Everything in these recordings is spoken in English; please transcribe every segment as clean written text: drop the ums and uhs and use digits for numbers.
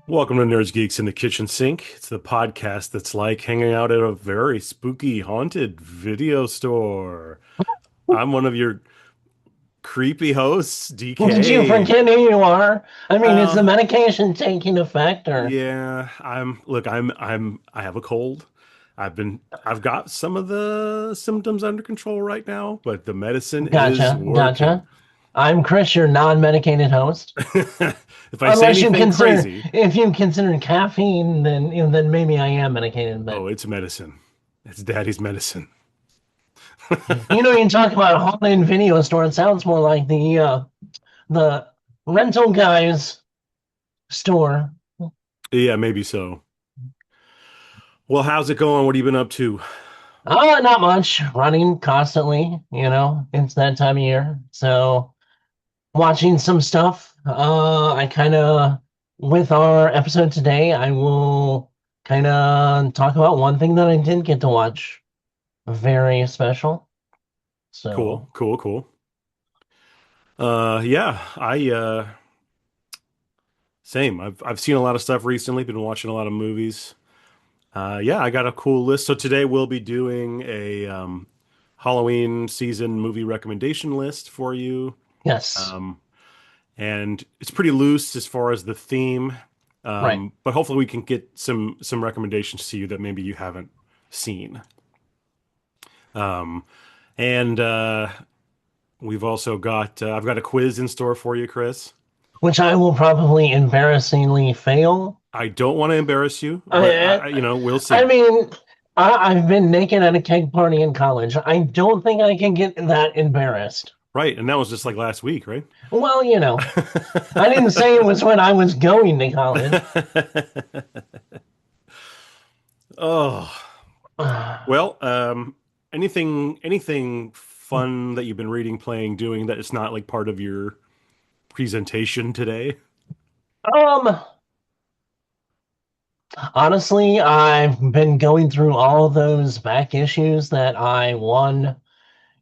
Welcome to Nerds Geeks in the Kitchen Sink. It's the podcast that's like hanging out at a very spooky, haunted video store. I'm one of your creepy hosts, Did you DK. forget who you are? I mean, is the Uh, medication taking effect or? yeah, I have a cold. I've got some of the symptoms under control right now, but the medicine is Gotcha, working. gotcha. I'm Chris, your non-medicated host. If I say Unless you anything consider, crazy, if you consider caffeine, then then maybe I am medicated. But oh, it's medicine. It's daddy's medicine. you talk about a haunted video store. It sounds more like the rental guy's store. Yeah, maybe so. Well, how's it going? What have you been up to? Not much. Running constantly. It's that time of year. So watching some stuff. I kind of, with our episode today, I will kind of talk about one thing that I did get to watch. Very special. Cool, So, cool, cool. Yeah, I same. I've seen a lot of stuff recently, been watching a lot of movies. Yeah, I got a cool list. So today we'll be doing a Halloween season movie recommendation list for you. yes, Um, and it's pretty loose as far as the theme. right. But hopefully we can get some recommendations to you that maybe you haven't seen. Um, and we've also got I've got a quiz in store for you, Chris. Which I will probably embarrassingly fail. I don't want to embarrass you, but I, we'll I see. mean, I've been naked at a keg party in college. I don't think I can get that embarrassed. Right, and that was just like last week, right? Well, I didn't say it was when I was going to college. Oh, well, anything fun that you've been reading, playing, doing that is not like part of your presentation today? Um, Honestly, I've been going through all those back issues that I won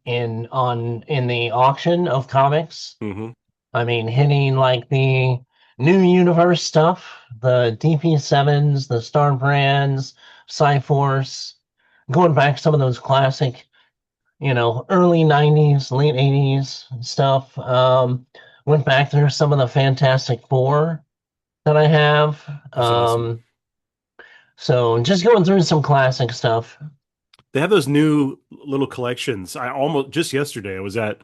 in the auction of comics. Hmm. I mean, hitting like the new universe stuff, the DP7s, the Star Brands, Cyforce, going back to some of those classic, early 90s, late 80s stuff. Went back through some of the Fantastic Four that I have. That's awesome. So just going through some classic stuff. They have those new little collections. I almost just yesterday I was at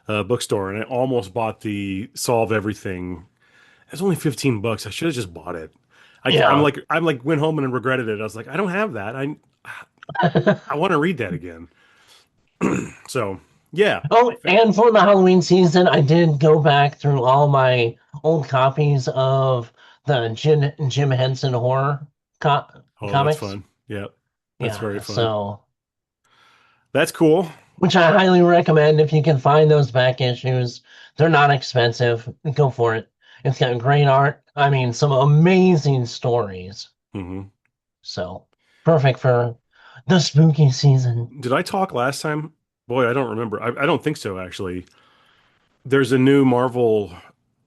a bookstore and I almost bought the Solve Everything. It's only 15 bucks. I should have just bought it. Yeah. I'm like went home and regretted it. I was like, I don't have that. I want to read that again. So yeah, Oh, and for the Halloween season, I did go back through all my old copies of the Jim Henson horror co oh, that's comics. fun. Yeah, that's very Yeah, fun. so That's cool. which I highly recommend if you can find those back issues. They're not expensive. Go for it. It's got great art. I mean, some amazing stories. Hmm. So perfect for the spooky season. Did I talk last time? Boy, I don't remember. I don't think so, actually. There's a new Marvel,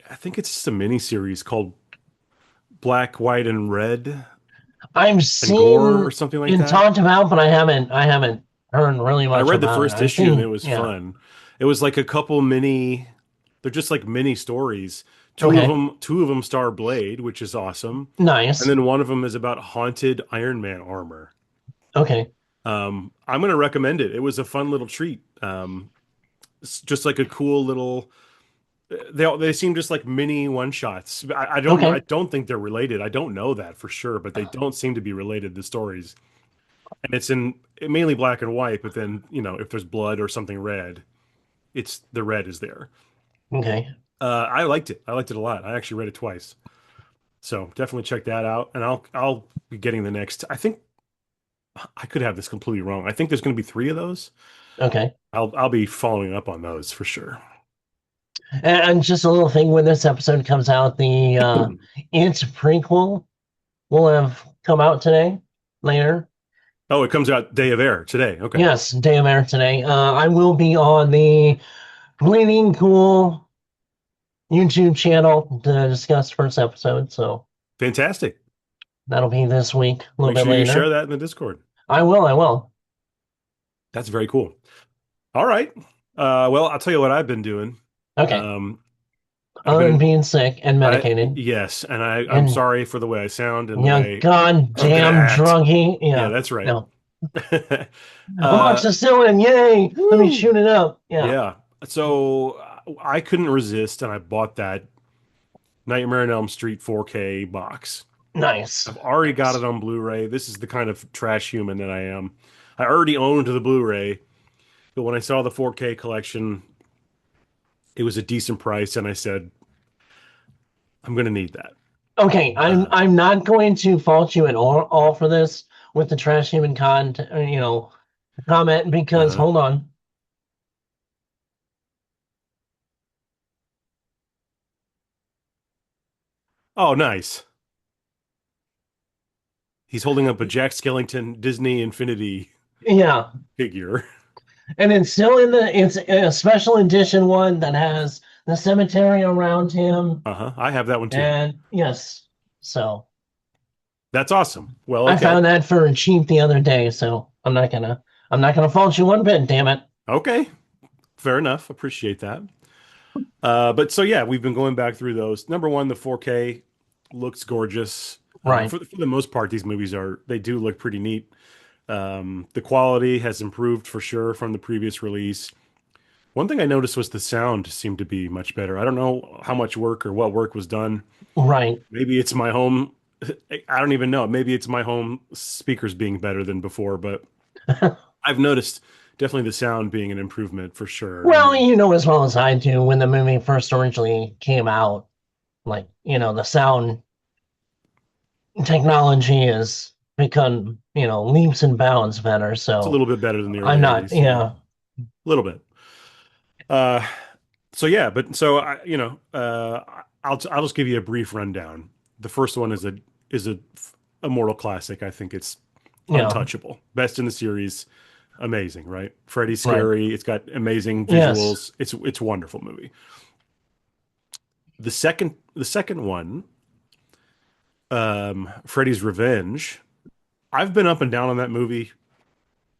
I think it's just a mini series called Black, White, and Red I've and Gore or seen something like it that. talked about, but I haven't heard really I much read the about it. first I've issue and it seen, was yeah. fun. It was like a couple mini, they're just like mini stories. Okay. Two of them star Blade, which is awesome. And Nice. then one of them is about haunted Iron Man armor. Okay. I'm going to recommend it. It was a fun little treat. It's just like a cool little. They seem just like mini one shots. I Okay. don't think they're related. I don't know that for sure, but they don't seem to be related. The stories, and it's in mainly black and white. But then if there's blood or something red, it's the red is there. Okay. I liked it. I liked it a lot. I actually read it twice, so definitely check that out. And I'll be getting the next. I think I could have this completely wrong. I think there's going to be three of those. Okay. I'll be following up on those for sure. And just a little thing when this episode comes out, the It prequel will have come out today, later. Oh, it comes out day of air today. Okay. Yes, day of air today. I will be on the Bleeding Cool YouTube channel to discuss first episode. So Fantastic. That'll be this week, a little Make bit sure you share later. that in the Discord. I will, I will. That's very cool. All right. Well, I'll tell you what I've been doing. Okay. Um, I've Other than been being sick and medicated yes, and I'm and sorry for the way I sound and the you way I'm gonna goddamn act. druggy. Yeah, Yeah. that's right. No. uh, Amoxicillin, yay! Let me woo. shoot it up. Yeah. Yeah. So I couldn't resist, and I bought that Nightmare on Elm Street 4K box. Nice. I've already got it Nice. on Blu-ray. This is the kind of trash human that I am. I already owned the Blu-ray, but when I saw the 4K collection, it was a decent price, and I said, I'm going to need that. Okay, I'm Uh, I'm not going to fault you at all for this with the trash human comment because uh, hold on. oh, nice. He's holding up a Jack Skellington Disney Infinity Yeah. figure. And it's still it's a special edition one that has the cemetery around him. Uh-huh. I have that one too. And yes, so That's awesome. Well, I okay. found that for cheap the other day, so I'm not gonna fault you one bit, damn it. Okay. Fair enough. Appreciate that. But so yeah, we've been going back through those. Number one, the 4K looks gorgeous. Right. For the most part, these movies they do look pretty neat. The quality has improved for sure from the previous release. One thing I noticed was the sound seemed to be much better. I don't know how much work or what work was done. Right. Maybe it's my home. I don't even know. Maybe it's my home speakers being better than before, but I've noticed definitely the sound being an improvement for sure. I Well, mean, you know as well as I do when the movie first originally came out, like, the sound technology has become, leaps and bounds better. it's a So little bit better than the I'm early not, 80s. Yeah, a yeah, little bit. Uh, so yeah, but so I'll just give you a brief rundown. The first one is a immortal classic. I think it's yeah, untouchable. Best in the series. Amazing, right? Freddy's right. scary. It's got amazing Yes, visuals. It's a wonderful movie. The second one, Freddy's Revenge. I've been up and down on that movie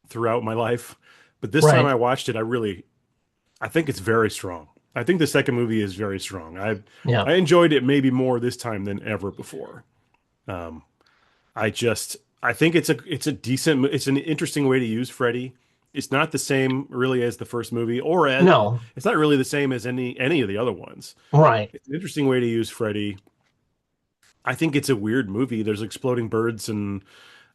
throughout my life, but this time right. I watched it, I think it's very strong. I think the second movie is very strong. Yeah, I enjoyed it maybe more this time than ever before. Um, I think it's an interesting way to use Freddy. It's not the same really as the first movie, no, it's not really the same as any of the other ones. right, It's an interesting way to use Freddy. I think it's a weird movie. There's exploding birds and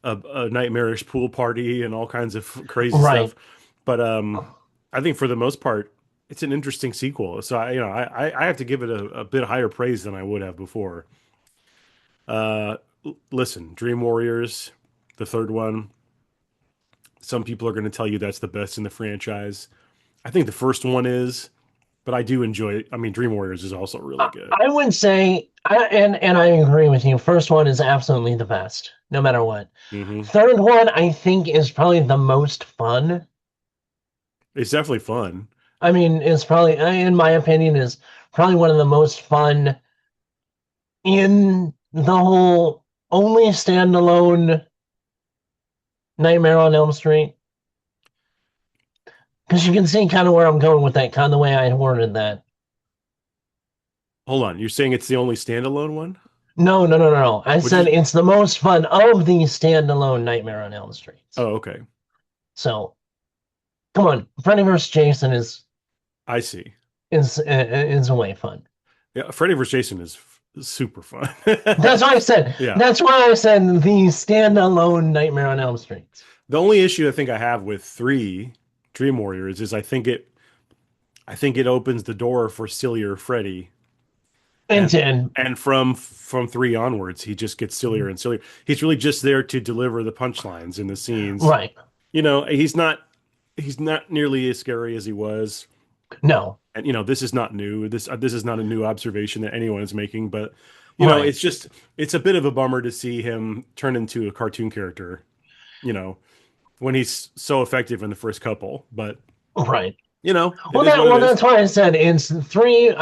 a nightmarish pool party and all kinds of crazy right. stuff. But I think for the most part, it's an interesting sequel. So I have to give it a bit higher praise than I would have before. Listen, Dream Warriors, the third one. Some people are going to tell you that's the best in the franchise. I think the first one is, but I do enjoy it. I mean, Dream Warriors is also really good. I would say, and I agree with you. First one is absolutely the best, no matter what. Hmm. Third one, I think, is probably the most fun. It's definitely fun. I mean, it's probably, in my opinion, is probably one of the most fun in the whole only standalone Nightmare on Elm Street. Because you can see kind of where I'm going with that, kind of the way I worded that. Hold on, you're saying it's the only standalone one? No, no, no, no, no. I Would you? said it's the most fun of the standalone Nightmare on Elm Streets. Oh, okay. So come on, Freddy vs. Jason I see. is way fun. Yeah, Freddy vs. Jason is super fun. That's why I said. Yeah. That's why I said the standalone Nightmare on Elm Streets. The only issue I think I have with Dream Warriors is I think it opens the door for sillier Freddy, And and 10. from three onwards, he just gets sillier and sillier. He's really just there to deliver the punchlines in the scenes. Right. He's not nearly as scary as he was. No. And this is not new. This is not a new observation that anyone is making, but Right. it's a bit of a bummer to see him turn into a cartoon character, you know, when he's so effective in the first couple. But Right. it is what it is. That's why I said it's three.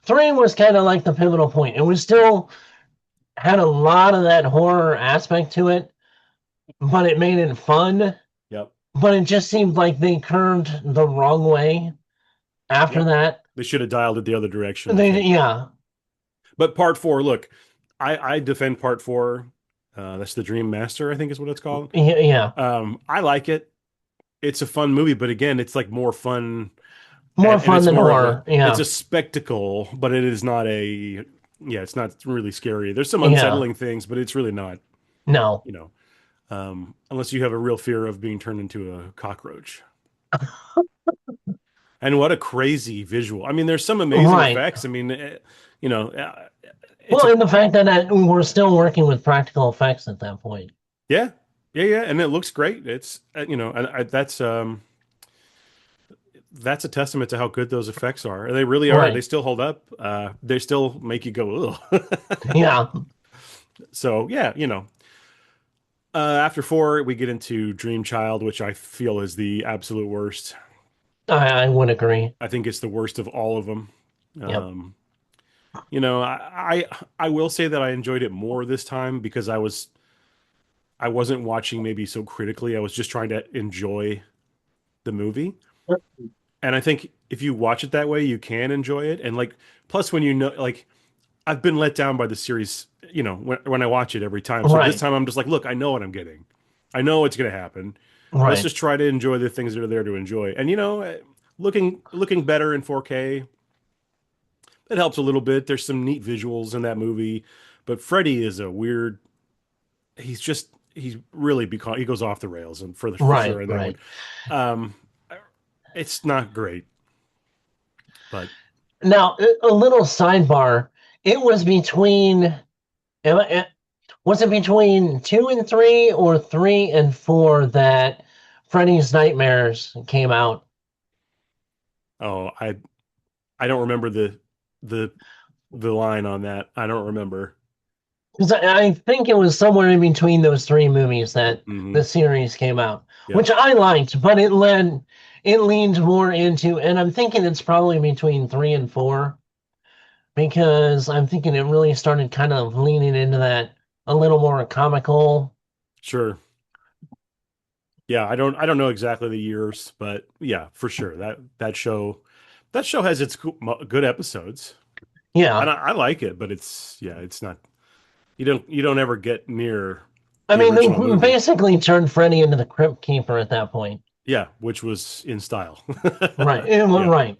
Three was kind of like the pivotal point. It was still had a lot of that horror aspect to it, but it made it fun. Yep. But it just seemed like they curved the wrong way after Yep. that. They should have dialed it the other direction, I They, think. yeah, But part four, look, I defend part four. That's the Dream Master, I think is what it's called. yeah, I like it. It's a fun movie, but again, it's like more fun, more and fun it's than more of a horror. it's Yeah, a spectacle, but it is not a yeah, it's not really scary. There's some yeah, unsettling things, but it's really not, no, you know, unless you have a real fear of being turned into a cockroach. And what a crazy visual. I mean, there's some amazing right. effects. I mean, you know, it's Well, a and the fact that we were still working with practical effects at that point. yeah, yeah, and it looks great. It's that's a testament to how good those effects are. They really are. They Right. still hold up. They still make you go, ugh. Yeah, So yeah, after four, we get into Dream Child, which I feel is the absolute worst. I would agree. I think it's the worst of all of them. Yep. Um, I will say that I enjoyed it more this time because I wasn't watching maybe so critically. I was just trying to enjoy the movie. And I think if you watch it that way, you can enjoy it. And like, plus when like, I've been let down by the series, when I watch it every time. So this Right. time I'm just like, look, I know what I'm getting. I know what's going to happen. Let's Right. just try to enjoy the things that are there to enjoy. And looking better in 4K, it helps a little bit. There's some neat visuals in that movie, but Freddy is a weird. He's really because he goes off the rails and for Right. sure in that one. Right. Um, it's not great, but Now, a little sidebar. It was between, was it between two and three or three and four that Freddy's Nightmares came out? oh, I don't remember the the line on that. I don't remember. Because I think it was somewhere in between those three movies that the Hmm. series came out, Yep. which I liked, but it leaned more into, and I'm thinking it's probably between three and four because I'm thinking it really started kind of leaning into that a little more comical. Sure. Yeah, I don't know exactly the years, but yeah, for sure. That show has its good episodes. And Yeah. I like it, but it's not you don't ever get near I the mean, they original movie. basically turned Freddy into the Crypt Keeper at that point. Yeah, which was in style. Right. Yeah. Right.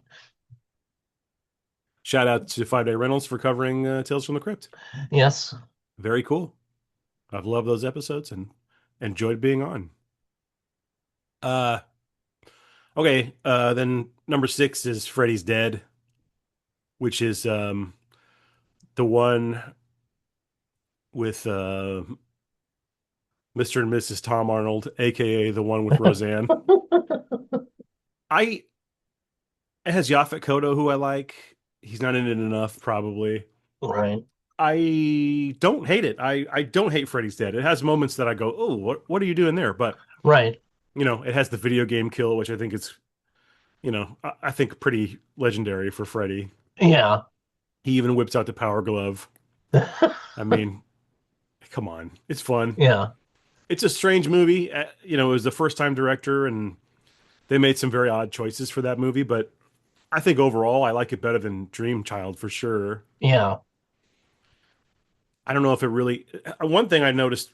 Shout out to 5 Day Reynolds for covering Tales from the Crypt. Yes. Very cool. I've loved those episodes and enjoyed being on. Uh okay, then number 6 is Freddy's Dead, which is the one with Mr. and Mrs. Tom Arnold, aka the one with Roseanne. I It has Yaphet Kotto, who I like. He's not in it enough, probably. Right. I don't hate it. I don't hate Freddy's Dead. It has moments that I go, oh, what are you doing there? But Right. it has the video game kill, which I think is, I think pretty legendary for Freddy. Yeah. He even whips out the power glove. I mean, come on, it's fun. Yeah. It's a strange movie. It was the first time director, and they made some very odd choices for that movie. But I think overall, I like it better than Dream Child for sure. Yeah. I don't know if it really. One thing I noticed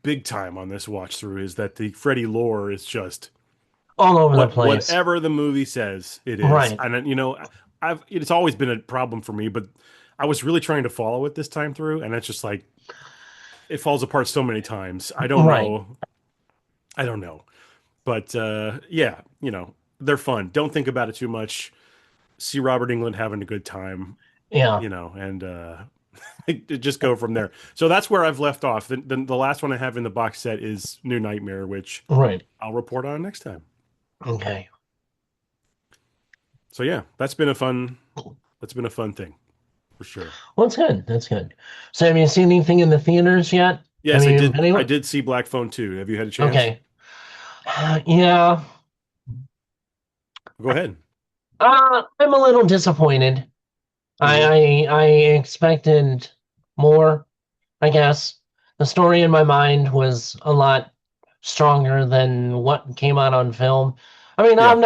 big time on this watch through is that the Freddy lore is just All over the place. whatever the movie says it is. Right. And it's always been a problem for me, but I was really trying to follow it this time through, and it's just like it falls apart so many times. I don't Right. know. I don't know. But yeah, they're fun. Don't think about it too much. See Robert England having a good time, Yeah. and just go from there. So that's where I've left off. The last one I have in the box set is New Nightmare, which Right. I'll report on next time. Okay. So yeah, that's been a fun thing for sure. Well, that's good. That's good. So, have you seen anything in the theaters yet? Have Yes, I you, did. I anyone? did see Black Phone 2. Have you had a chance? Okay. Yeah. Go ahead. I'm a little disappointed. Hmm. I expected more. I guess. The story in my mind was a lot stronger than what came out on film. I mean, Yeah. I'm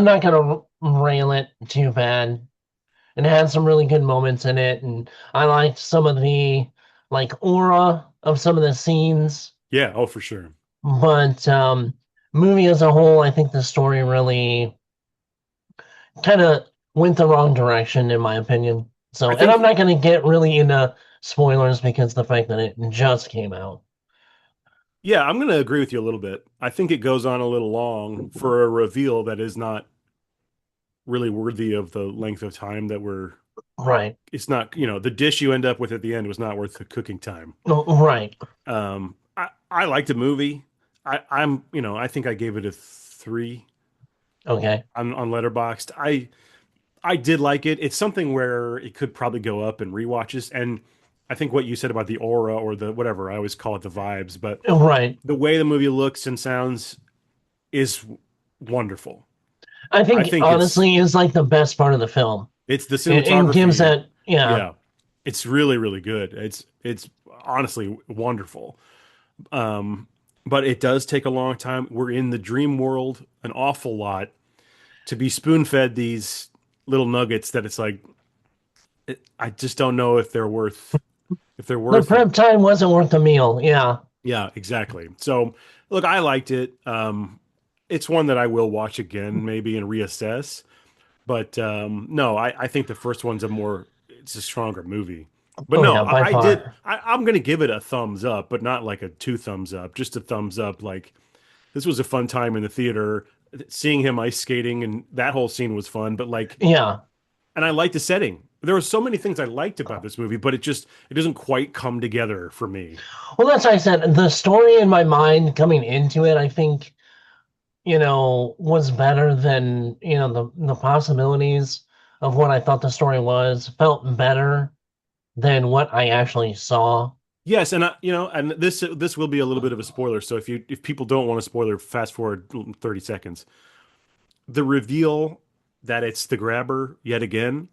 not gonna rail it too bad. It had some really good moments in it, and I liked some of the like aura of some of the scenes. Yeah. Oh, for sure. But movie as a whole, I think the story really kind of went the wrong direction, in my opinion. I So, and I'm think, not going to get really into spoilers because the fact that it just came out. yeah, I'm going to agree with you a little bit. I think it goes on a little long for a reveal that is not really worthy of the length of time that we're, Right. it's not, the dish you end up with at the end was not worth the cooking time. No, right. I liked the movie. I think I gave it a 3 Okay. on Letterboxd. I did like it. It's something where it could probably go up in rewatches. And I think what you said about the aura or the whatever, I always call it the vibes, but Right. the way the movie looks and sounds is wonderful. I I think think honestly is like the best part of the film. it's the It gives cinematography. that, yeah, Yeah. It's really, really good. It's honestly wonderful. Um, but it does take a long time. We're in the dream world an awful lot to be spoon-fed these little nuggets that it's like I just don't know if they're the worth it. prep time wasn't worth the meal. Yeah. Yeah, exactly. So, look, I liked it. It's one that I will watch again, maybe and reassess. But no, I think the first one's it's a stronger movie. But Oh no, yeah, by far. I'm gonna give it a thumbs up, but not like a two thumbs up, just a thumbs up. Like this was a fun time in the theater. Seeing him ice skating and that whole scene was fun, but like, Yeah. and I liked the setting. There were so many things I liked about this movie, but it doesn't quite come together for me. Well, that's what I said. The story in my mind coming into it, I think, was better than, the possibilities of what I thought the story was, felt better than what I actually saw. Yes, and and this will be a little bit of a spoiler. So if people don't want a spoiler, fast forward 30 seconds. The reveal that it's the grabber yet again,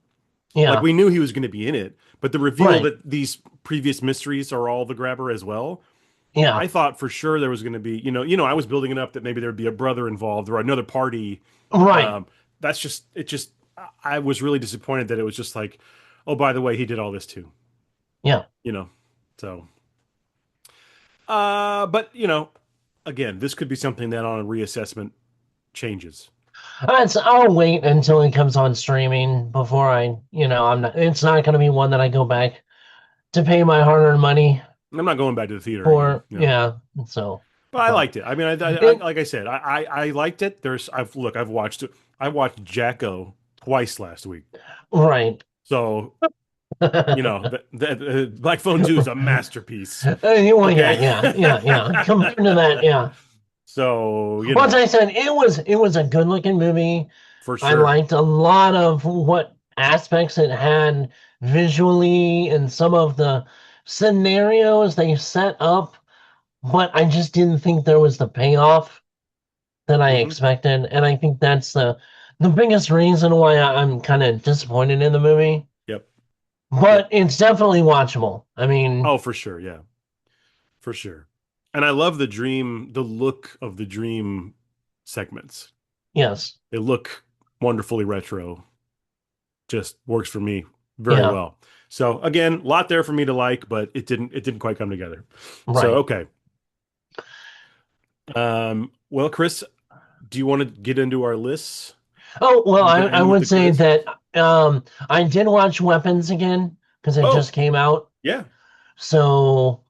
like Yeah. we knew he was going to be in it, but the reveal Right. that these previous mysteries are all the grabber as well. Yeah. I thought for sure there was going to be, I was building it up that maybe there'd be a brother involved or another party. Right. Um, that's just it. Just I was really disappointed that it was just like, oh, by the way, he did all this too. Yeah. You know, so but again, this could be something that on a reassessment changes. I'll wait until it comes on streaming before it's not going to be one that I go back to pay my hard-earned money I'm not going back to the theater again. for. Yeah. So, But I but liked it. I mean, it, like I said, I liked it. I've watched it. I watched Jacko twice last week. right. So, the Black Phone 2 is a masterpiece. Well, yeah, Okay. yeah, yeah, yeah. Compared to that, yeah. So, Once I said it was a good looking movie. for I sure. liked a lot of what aspects it had visually and some of the scenarios they set up, but I just didn't think there was the payoff that I Hmm. expected, and I think that's the biggest reason why I'm kind of disappointed in the movie. Yep. But Yep. it's definitely watchable. I mean, Oh, for sure. Yeah. For sure. And I love the look of the dream segments. yes, They look wonderfully retro. Just works for me very yeah, well. So again, a lot there for me to like, but it didn't quite come together. So right. okay. Well, Chris, do you want to get into our lists? Oh, well, You I, got I in with would the say quiz? that I did watch Weapons again because it Oh, just came out. yeah. So,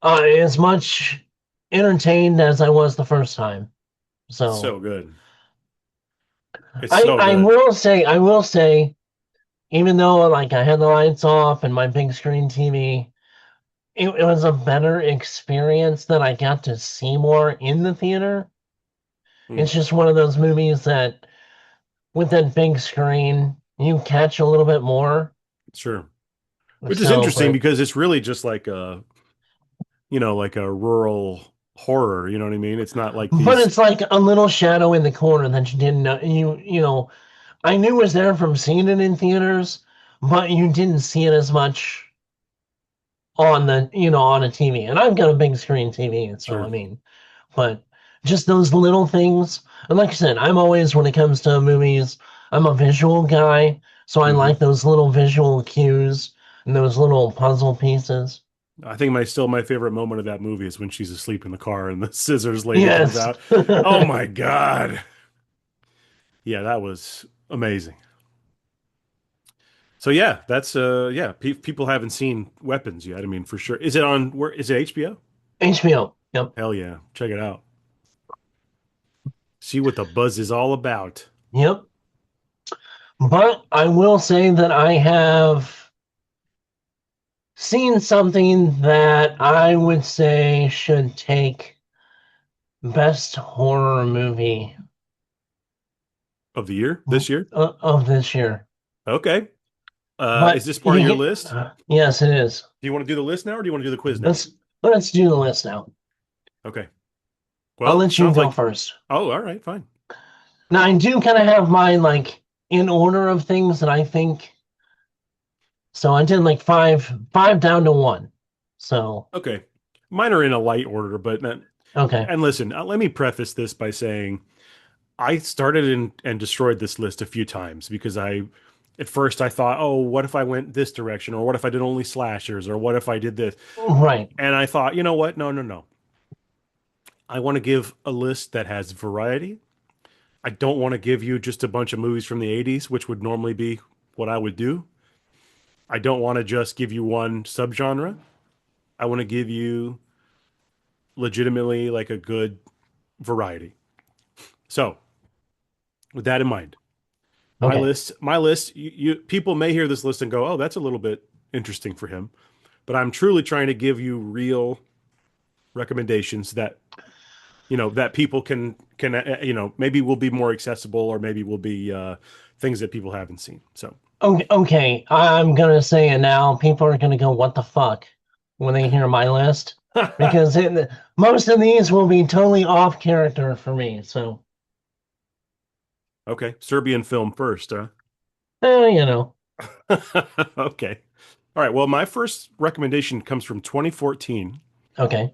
as much entertained as I was the first time. It's So, so good. It's I so I good. will say, even though like I had the lights off and my big screen TV, it was a better experience that I got to see more in the theater. Mm, It's just one of those movies that, with that big screen, you catch a little bit more. sure. Which is So, interesting but because it's really just like like a rural horror, you know what I mean? It's not like but these. it's like a little shadow in the corner that you didn't know. I knew it was there from seeing it in theaters, but you didn't see it as much on on a TV. And I've got a big screen TV, so I Sure. mean, but just those little things. And like I said, I'm always, when it comes to movies, I'm a visual guy, so I Hmm. like those little visual cues and those little puzzle pieces. I think my favorite moment of that movie is when she's asleep in the car and the scissors lady comes Yes. out. Oh my God. Yeah, that was amazing. So yeah, that's yeah, people haven't seen Weapons yet. I mean, for sure. Is it on where is it HBO? HBO. Yep. Hell yeah. Check it out. See what the buzz is all about. Yep. But I will say that I have seen something that I would say should take best horror movie Of the year? This year? of this year. Okay. Is But this part of your you, list? yes, it is. Do you want to do the list now or do you want to do the quiz now? Let's do the list now. Okay. I'll Well, let you sounds go like first. oh, all right, fine. Now I do kind of have mine like in order of things that I think. So I did like five down to one. So Okay. Mine are in a light order, but okay, and listen, let me preface this by saying I started and destroyed this list a few times because at first I thought, oh, what if I went this direction, or what if I did only slashers, or what if I did this? right, And I thought, you know what? No, no, no. I want to give a list that has variety. I don't want to give you just a bunch of movies from the 80s, which would normally be what I would do. I don't want to just give you one subgenre. I want to give you legitimately like a good variety. So, with that in mind, okay. my list, you people may hear this list and go, "Oh, that's a little bit interesting for him." But I'm truly trying to give you real recommendations that, that people can maybe will be more accessible or maybe will be things that people haven't seen. So, Okay, okay. I'm gonna say it now. People are gonna go, "What the fuck?" when they hear my list, because most of these will be totally off character for me. So, okay, Serbian film first, huh? you know, Okay. All right. Well, my first recommendation comes from 2014. okay,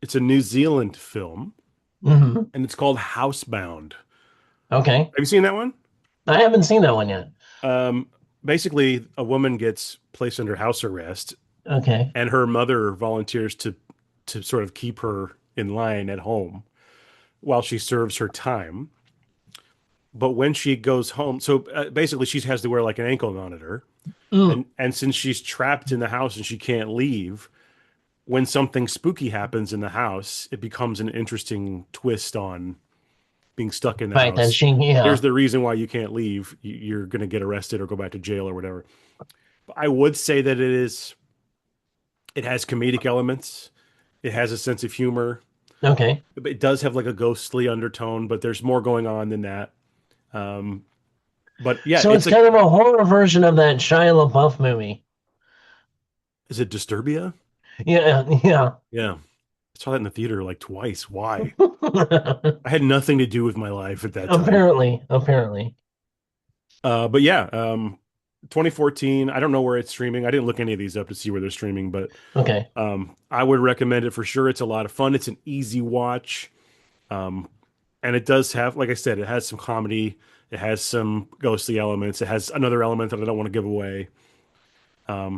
It's a New Zealand film, hmm, and it's called Housebound. okay. Have you seen that one? I haven't seen that one yet. Um, Basically, a woman gets placed under house arrest, Okay, and her mother volunteers to sort of keep her in line at home while she serves her time. But when she goes home, so basically, she has to wear like an ankle monitor, mm, and since she's trapped in the house and she can't leave, when something spooky happens in the house, it becomes an interesting twist on being stuck in the right then house. she, Here's yeah, the reason why you can't leave. You're going to get arrested or go back to jail or whatever. But I would say that it has comedic elements. It has a sense of humor. okay. It does have like a ghostly undertone, but there's more going on than that. Um, but yeah, So it's kind of a horror version of that Shia LaBeouf movie. is it Disturbia? Yeah, yeah. Yeah. I saw that in the theater like twice. Why? I had nothing to do with my life at that time. Apparently, apparently. But yeah, 2014. I don't know where it's streaming. I didn't look any of these up to see where they're streaming, but Okay. I would recommend it for sure. It's a lot of fun. It's an easy watch. Um, and it does have, like I said, it has some comedy. It has some ghostly elements. It has another element that I don't want to give away.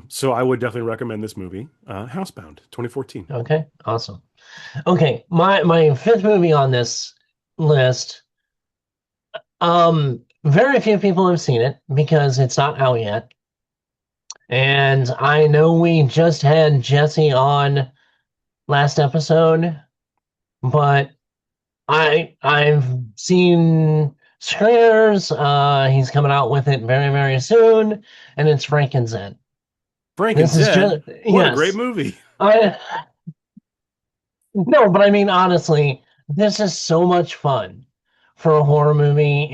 So I would definitely recommend this movie, Housebound, 2014. Okay. Awesome. Okay. My fifth movie on this list. Very few people have seen it because it's not out yet. And I know we just had Jesse on last episode, but I've seen screeners. He's coming out with it very, very soon, and it's Frankenstein. Frank and This is Zed, just what a great yes. movie. I No, but I mean honestly, this is so much fun for a horror movie.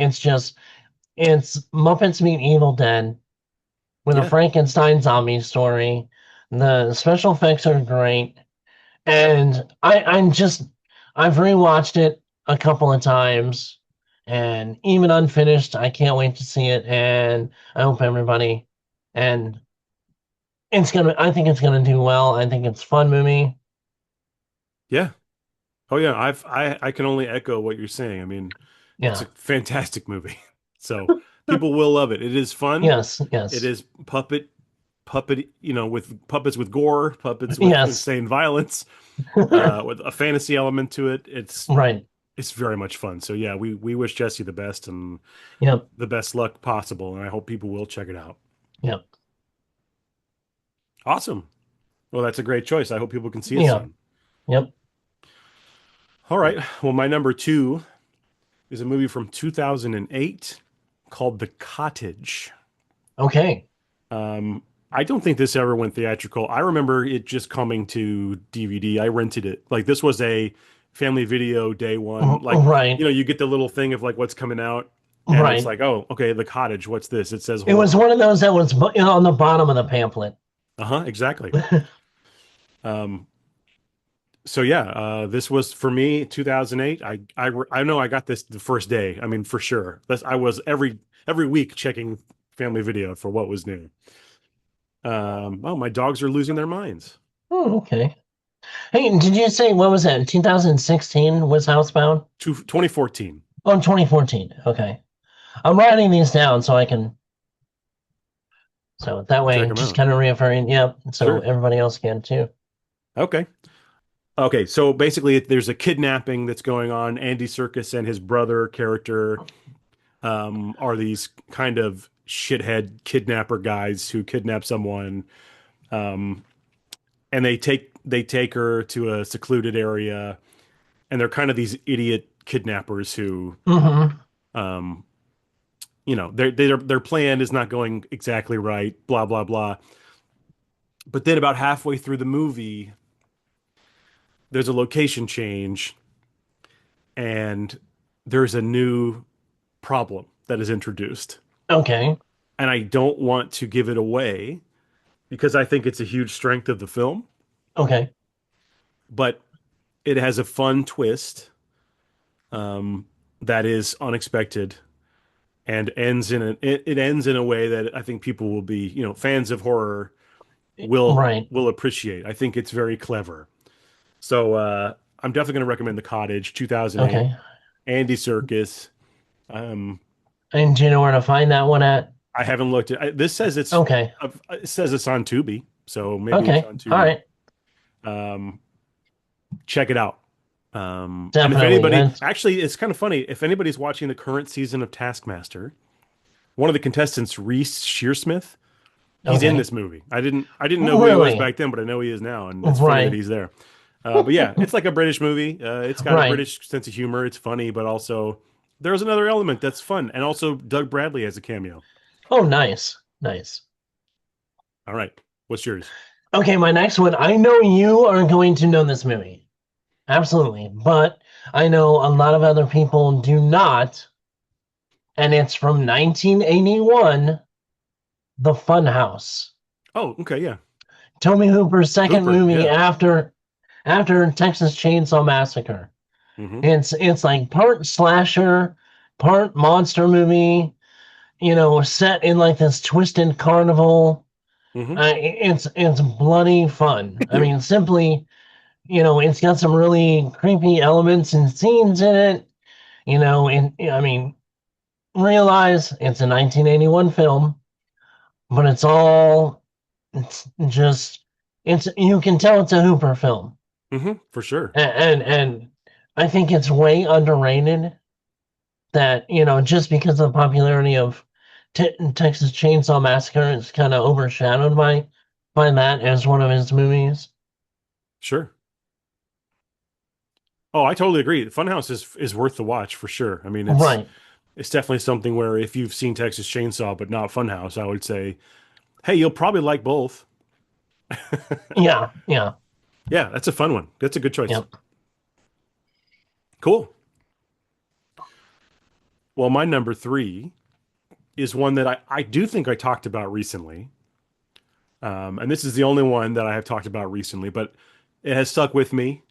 It's Muppets Meet Evil Dead with a Yeah. Frankenstein zombie story. The special effects are great, and I've rewatched it a couple of times, and even unfinished, I can't wait to see it. And I hope everybody and I think it's gonna do well. I think it's a fun movie. Yeah. Oh yeah, I can only echo what you're saying. I mean, it's a Yeah. fantastic movie. So people will love it. It is fun. Yes, It yes. is puppet, with puppets with gore, puppets with Yes. insane violence, with a fantasy element to it. Right. It's very much fun. So yeah, we wish Jesse the best and Yep. the best luck possible, and I hope people will check it out. Yep. Awesome. Well, that's a great choice. I hope people can see it Yeah. soon. Yep. All right. Well, my number two is a movie from 2008 called The Cottage. Okay. Um, I don't think this ever went theatrical. I remember it just coming to DVD. I rented it. Like this was a family video day one. Like, Right. you get the little thing of like what's coming out, and it's Right. like, oh, okay, The Cottage. What's this? It says It was horror. one of those that was on the bottom of the pamphlet. Uh-huh, exactly. Um, so yeah, this was for me 2008. I know I got this the first day. I mean, for sure. I was every week checking family video for what was new. Oh, my dogs are losing their minds. Oh, okay. Hey, did you say what was that? 2016 was Housebound? 2014. Oh, 2014. Okay. I'm writing these down so that Check way them just out. kind of reaffirming, yep, so Sure. everybody else can too. Okay. Okay. So basically, there's a kidnapping that's going on. Andy Serkis and his brother character are these kind of shithead kidnapper guys who kidnap someone, um, and they take her to a secluded area, and they're kind of these idiot kidnappers who, Hmm. um, their plan is not going exactly right. Blah blah blah. But then about halfway through the movie, there's a location change and there's a new problem that is introduced. Okay. And I don't want to give it away because I think it's a huge strength of the film, Okay. but it has a fun twist um, that is unexpected and it ends in a way that I think people will be, fans of horror will Right. will appreciate. I think it's very clever. So I'm definitely going to recommend The Cottage, 2008, Okay. Andy Serkis. Um, And do you know where to find that one at? I haven't looked at this says Okay. it says it's on Tubi, so maybe it's Okay. on All Tubi. right. Um, Check it out. And if Definitely. anybody, That's actually, it's kind of funny. If anybody's watching the current season of Taskmaster, one of the contestants, Reese Shearsmith, he's in okay. this movie. I didn't know who he was Really? back then, but I know he is now, and it's funny that Right. he's there. But yeah, it's like a British movie. It's got a Right. British sense of humor. It's funny, but also there's another element that's fun, and also Doug Bradley has a cameo. Oh, nice. Nice. All right, what's yours? Okay, my next one. I know you are going to know this movie. Absolutely. But I know a lot of other people do not, and it's from 1981, The Funhouse. Oh, okay, yeah, Toby Hooper's second Hooper, movie yeah. after Texas Chainsaw Massacre. Mm-hmm. It's like part slasher, part monster movie, set in like this twisted carnival. Mm-hmm. It's bloody fun. I mean, simply, it's got some really creepy elements and scenes in it. And I mean, realize it's a 1981 film, but it's just it's you can tell it's a Hooper film, Mm-hmm. For sure. and I think it's way underrated. That just because of the popularity of Texas Chainsaw Massacre, it's kind of overshadowed by that as one of his movies. Sure. Oh, I totally agree. Funhouse is worth the watch for sure. I mean, it's Right? it's definitely something where if you've seen Texas Chainsaw but not Funhouse, I would say, hey, you'll probably like both. Yeah, yeah, Yeah, that's a fun one. That's a good choice. yep. Cool. Well, my number three is one that I do think I talked about recently. And this is the only one that I have talked about recently, but it has stuck with me.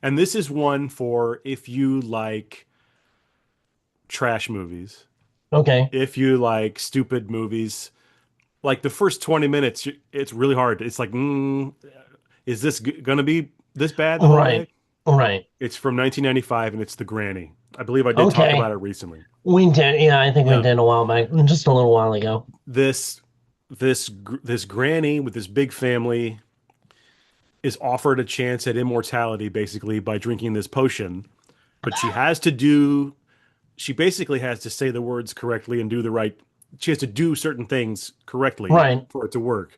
And this is one for if you like trash movies, Okay, if you like stupid movies, like the first 20 minutes, it's really hard. It's like, is this gonna be this bad the whole way? Right. Right. It's from 1995 and it's The Granny. I believe I did talk about Okay. it recently. We did. Yeah, I think we Yeah. did a while back, just a little while ago. This this granny with this big family is offered a chance at immortality basically by drinking this potion, but she basically has to say the words correctly and do the right she has to do certain things correctly Right. for it to work,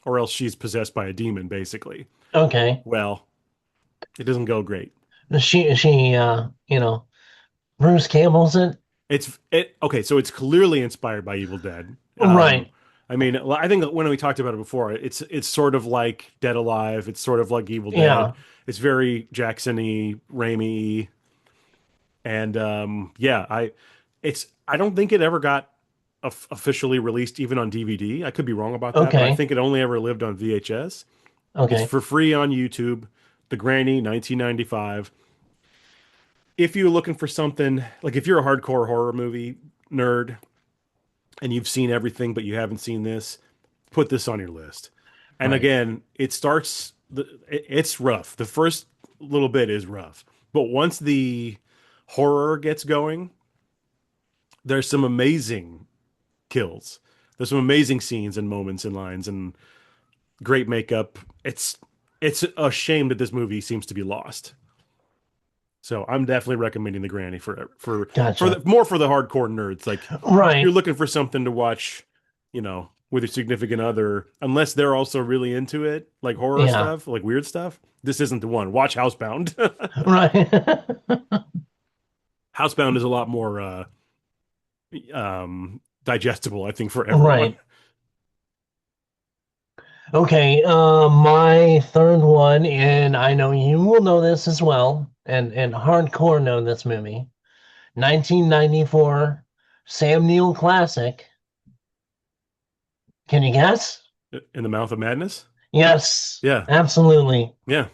or else she's possessed by a demon basically. Okay. Well, it doesn't go great. Bruce Campbell's it. It okay, so it's clearly inspired by Evil Dead. Right. I mean, I think when we talked about it before, it's sort of like Dead Alive. It's sort of like Evil Dead. Yeah. It's very Jackson-y, Raimi, and yeah, I don't think it ever got officially released even on DVD. I could be wrong about that, but I Okay. think it only ever lived on VHS. It's Okay. for free on YouTube. The Granny, 1995. If you're looking for something like if you're a hardcore horror movie nerd and you've seen everything but you haven't seen this, put this on your list. And Right. again, it's rough. The first little bit is rough, but once the horror gets going, there's some amazing kills. There's some amazing scenes and moments and lines and great makeup. It's a shame that this movie seems to be lost. So I'm definitely recommending The Granny Gotcha. more for the hardcore nerds. Like if you're Right. looking for something to watch, with a significant other, unless they're also really into it, like horror Yeah. stuff, like weird stuff, this isn't the one. Watch Housebound. Right. Housebound is a lot more digestible, I think, for everyone. Right. Okay. My third one, and I know you will know this as well, and hardcore know this movie. 1994 Sam Neill classic. Can you guess? In the Mouth of Madness? Yes, Yeah, absolutely. yeah.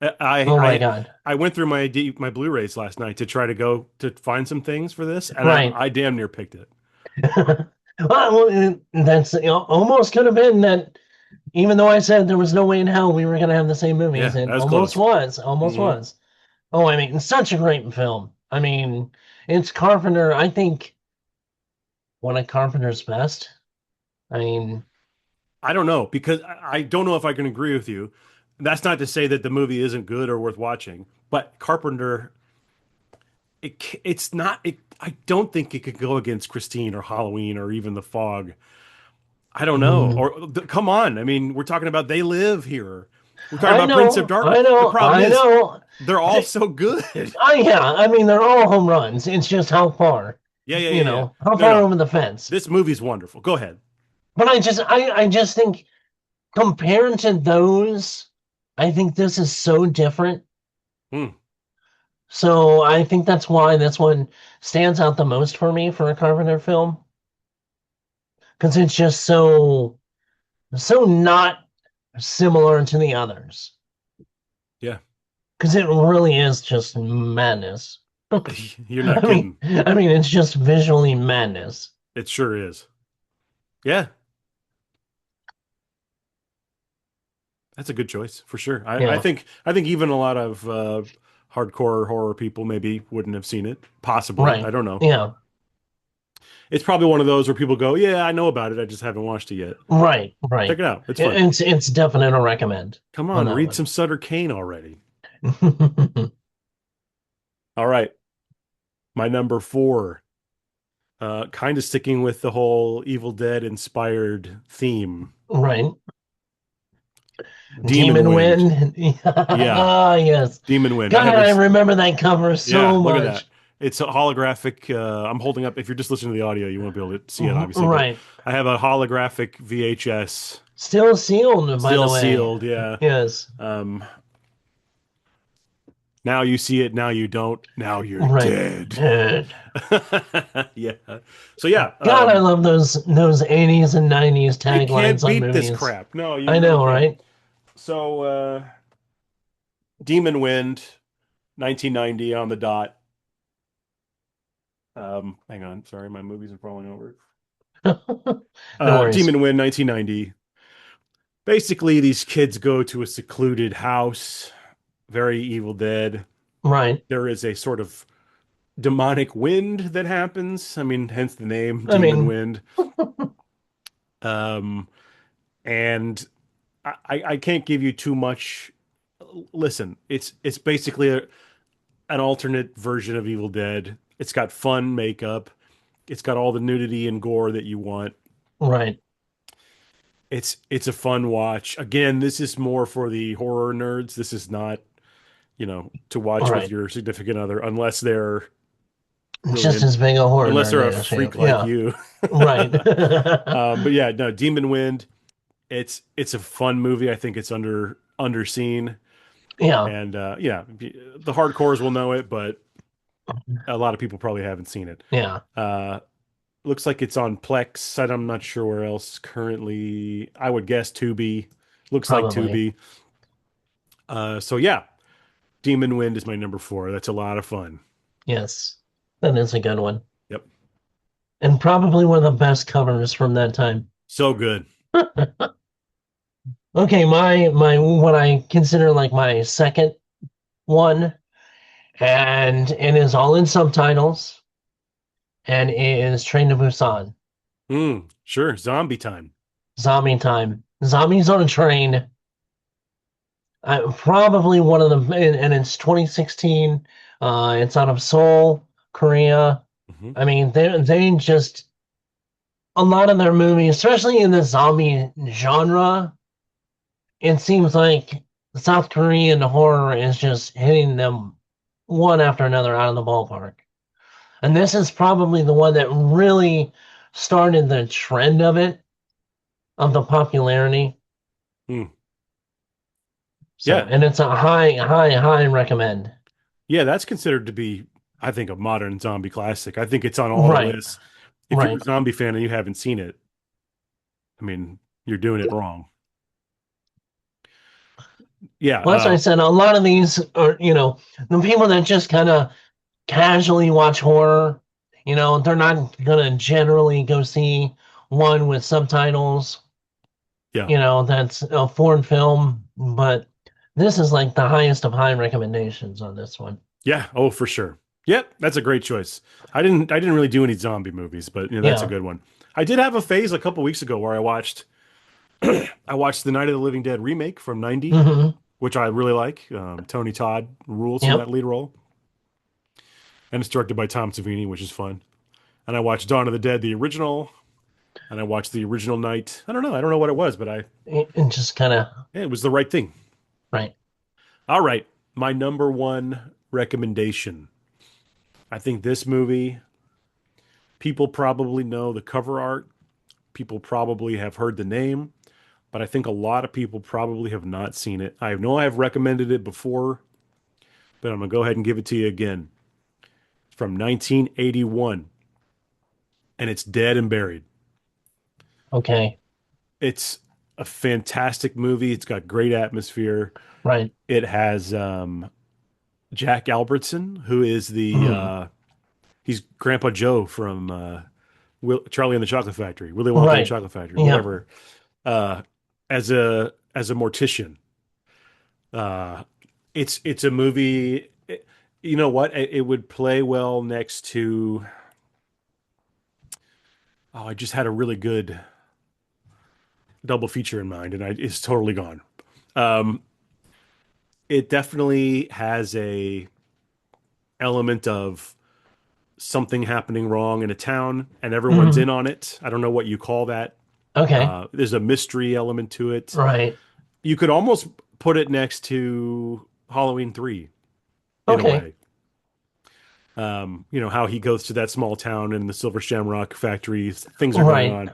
Oh my God. I went through my Blu-rays last night to try to go to find some things for this, and Right. I damn near picked it. That's almost could have been that. Even though I said there was no way in hell we were going to have the same movies, Yeah, it that was almost close. was. Almost Hmm. was. Oh, I mean, it's such a great film. I mean, it's Carpenter. I think one of Carpenter's best. I mean, I don't know because I don't know if I can agree with you. That's not to say that the movie isn't good or worth watching, but Carpenter, it's not. I don't think it could go against Christine or Halloween or even The Fog. I don't know. mm, Or come on, I mean, we're talking about They Live Here. We're talking I about Prince of know, Darkness. I The know, problem I is know. they're all so good. Yeah, I mean, they're all home runs. It's just how far, Yeah, yeah, yeah, yeah. how No, far no. over the fence. This movie's wonderful. Go ahead. But I just think compared to those, I think this is so different. Hmm. So I think that's why this one stands out the most for me for a Carpenter film because it's just so not similar to the others Yeah. because it really is just madness. You're not I mean, kidding. I mean, it's just visually madness. It sure is. Yeah. That's a good choice for sure. Yeah, I think even a lot of hardcore horror people maybe wouldn't have seen it. Possibly. I right. don't know. Yeah, It's probably one of those where people go, "Yeah, I know about it. I just haven't watched it yet." right, Check right. it out. It's fun. It's definite a recommend Come on on, that read one. some Sutter Kane already. All right. My number 4. Kind of sticking with the whole Evil Dead inspired theme. Right. Demon Demon Wind. Wind. Yeah, Yes. Demon Wind. God, I remember that cover Yeah, so look at that. much. It's a holographic. I'm holding up. If you're just listening to the audio, you won't be able to see it, obviously. But Right. I have a holographic VHS, Still sealed, by still the way. sealed. Yeah. Yes. Um, now you see it. Now you don't. Now you're Right. dead. Dude. Yeah. So yeah. God, I love those 80s and 90s You can't taglines on beat this movies. crap. No, you I really know, can't. right? So Demon Wind, 1990 on the dot. Hang on. Sorry, my movies are falling over. No worries. Demon Wind, 1990. Basically, these kids go to a secluded house, very Evil Dead. Right. There is a sort of demonic wind that happens. I mean, hence the name, I Demon mean, Wind. Um, and I can't give you too much. Listen, it's basically an alternate version of Evil Dead. It's got fun makeup. It's got all the nudity and gore that you want. right. It's a fun watch. Again, this is more for the horror nerds. This is not, to All watch with right. your significant other unless they're really Just as big a horror unless nerd they're a as you. freak like Yeah. you. Right. But yeah, no, Demon Wind. It's a fun movie. I think it's underseen, Yeah. and yeah, the hardcores will know it, but a lot of people probably haven't seen it. Yeah. Uh, Looks like it's on Plex, and I'm not sure where else currently. I would guess Tubi. Looks like Probably. Tubi. So yeah, Demon Wind is my number four. That's a lot of fun. Yes. That is a good one. Yep, And probably one of the best covers from that time. so good. Okay, my what I consider like my second one, and it is all in subtitles, and it is Train to Busan. Sure, Zombie Time. Zombie time. Zombies on a train. Probably one of the, and it's 2016. It's out of Seoul, Korea. Hmm. I mean, they just a lot of their movies, especially in the zombie genre, it seems like South Korean horror is just hitting them one after another out of the ballpark. And this is probably the one that really started the trend of it, of the popularity. Hmm. So, Yeah, and it's a high recommend. yeah, that's considered to be, I think, a modern zombie classic. I think it's on all the Right, lists. If you're a right. zombie fan and you haven't seen it, I mean, you're doing it wrong. Yeah, Well, as I said, a lot of these are, the people that just kind of casually watch horror, they're not gonna generally go see one with subtitles, yeah, that's a foreign film, but this is like the highest of high recommendations on this one. yeah. Oh, for sure. Yep, that's a great choice. I didn't really do any zombie movies, but that's a Yeah. good one. I did have a phase a couple weeks ago where I watched the Night of the Living Dead remake from '90, Hmm. which I really like. Tony Todd rules in Yep. that lead role, and it's directed by Tom Savini, which is fun. And I watched Dawn of the Dead, the original, and I watched the original Night. I don't know what it was, but And just kind of yeah, it was the right thing. right. All right, my number one recommendation. I think this movie, people probably know the cover art. People probably have heard the name, but I think a lot of people probably have not seen it. I know I've recommended it before, but I'm gonna go ahead and give it to you again. It's from 1981, and it's Dead and Buried. Okay. It's a fantastic movie. It's got great atmosphere. Right. It has Jack Albertson, who is the Hmm. he's Grandpa Joe from Charlie and the Chocolate Factory, Willy Wonka and the Right. Chocolate Factory, Yep. whatever. Uh, as a mortician, uh, it's a movie. You know what? It would play well next to. Oh, I just had a really good double feature in mind, and it's totally gone. Um, it definitely has a element of something happening wrong in a town, and everyone's Hmm. in on it. I don't know what you call that. Okay. There's a mystery element to it. Right. You could almost put it next to Halloween 3 in a Okay. way. How he goes to that small town and the Silver Shamrock factory, things are going Right. on.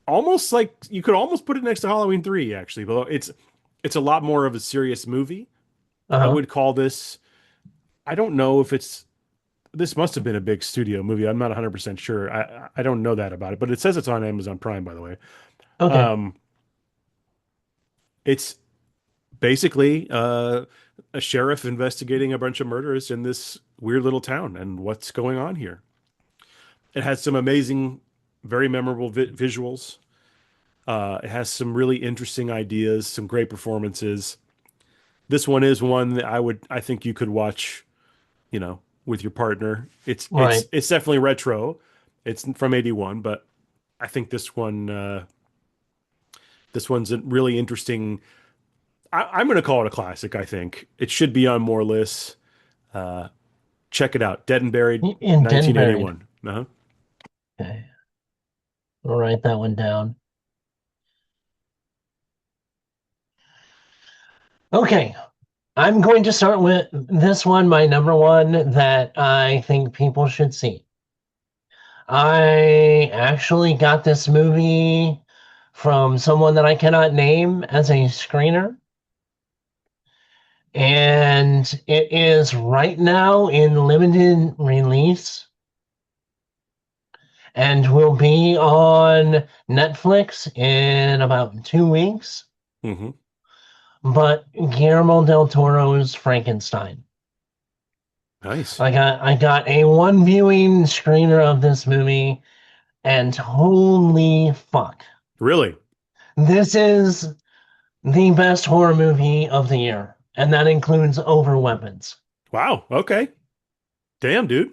Almost like you could almost put it next to Halloween 3, actually, but it's a lot more of a serious movie. I Uh-huh. would call this, I don't know if this must have been a big studio movie. I'm not 100% sure. I don't know that about it, but it says it's on Amazon Prime, by the way. Okay. Um, it's basically a sheriff investigating a bunch of murders in this weird little town and what's going on here. It has some amazing. very memorable visuals. It has some really interesting ideas, some great performances. This one is one that I think you could watch, with your partner. It's it's Right. it's definitely retro. It's from 81, but I think this one's a really interesting. I'm going to call it a classic. I think it should be on more lists. Uh, Check it out. Dead and Buried, In Dead and Buried. 1981. Uh-huh. Okay. I'll write that one down. Okay. I'm going to start with this one, my number one that I think people should see. I actually got this movie from someone that I cannot name as a screener, and it is right now in limited release and will be on Netflix in about 2 weeks. Hmm. But Guillermo del Toro's Frankenstein. Nice. I got a one viewing screener of this movie, and holy fuck. Really? This is the best horror movie of the year, and that includes Over Weapons. Wow. Okay. Damn, dude.